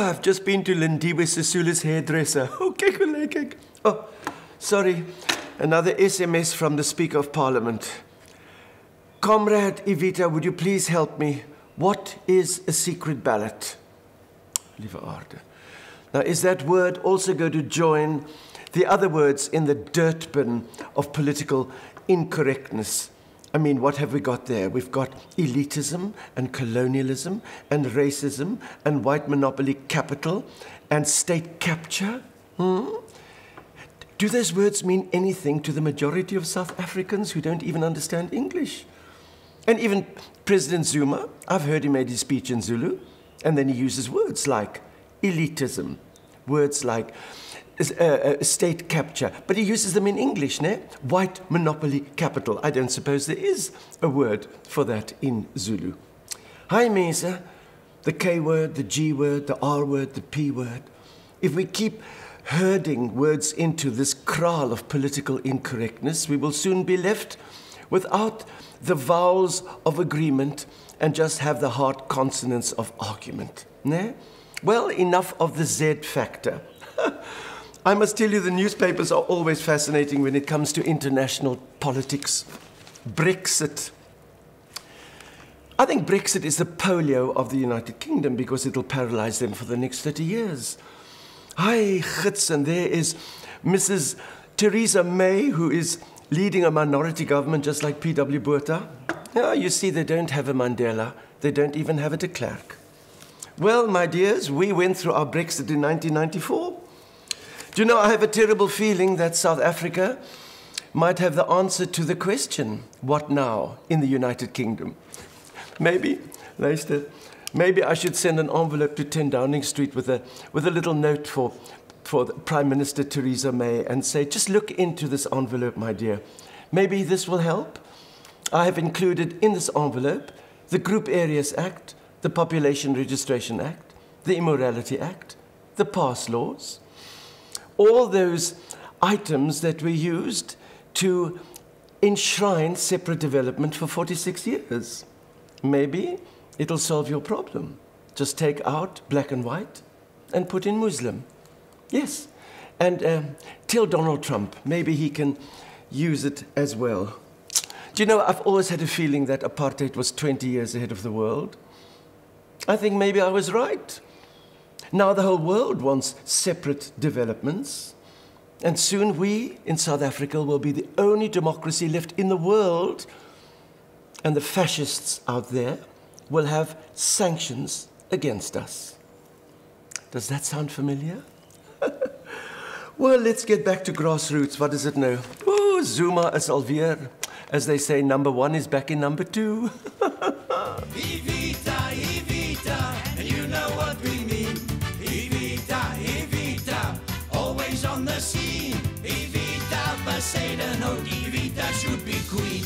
I've just been to Lindiwe Sisulu's hairdresser. Oh, sorry. Another SMS from the Speaker of Parliament. Comrade Evita, would you please help me? What is a secret ballot? Lieve aarde. Now, is that word also going to join the other words in the dirt bin of political incorrectness? I mean, what have we got there? We've got elitism and colonialism and racism and white monopoly capital and state capture. Do those words mean anything to the majority of South Africans who don't even understand English? And even President Zuma, I've heard he made his speech in Zulu, and then he uses words like elitism, words like state capture, but he uses them in English, ne? White monopoly capital. I don't suppose there is a word for that in Zulu. Hi, Mesa, the K word, the G word, the R word, the P word. If we keep herding words into this kraal of political incorrectness, we will soon be left without the vowels of agreement and just have the hard consonants of argument, ne? Well, enough of the Z factor. I must tell you, the newspapers are always fascinating when it comes to international politics. Brexit. I think Brexit is the polio of the United Kingdom because it'll paralyze them for the next 30 years. Hi, Gits, and there is Mrs. Theresa May, who is leading a minority government just like P.W. Botha. Yeah, you see, they don't have a Mandela. They don't even have a de Klerk. Well, my dears, we went through our Brexit in 1994. Do you know, I have a terrible feeling that South Africa might have the answer to the question, what now in the United Kingdom? Maybe, luister, maybe I should send an envelope to 10 Downing Street with a little note for the Prime Minister Theresa May and say, just look into this envelope, my dear. Maybe this will help. I have included in this envelope the Group Areas Act, the Population Registration Act, the Immorality Act, the pass laws, all those items that were used to enshrine separate development for 46 years. Maybe it'll solve your problem. Just take out black and white and put in Muslim. Yes, and tell Donald Trump, maybe he can use it as well. Do you know, I've always had a feeling that apartheid was 20 years ahead of the world. I think maybe I was right. Now the whole world wants separate developments, and soon we in South Africa will be the only democracy left in the world, and the fascists out there will have sanctions against us. Does that sound familiar? Well, let's get back to grassroots. What does it know? Oh, Zuma is alweer. As they say, number one is back in number two. Evita, Evita, and you know what we mean. Evita, Evita, always on the scene. Evita Bezuidenhout, Evita should be queen.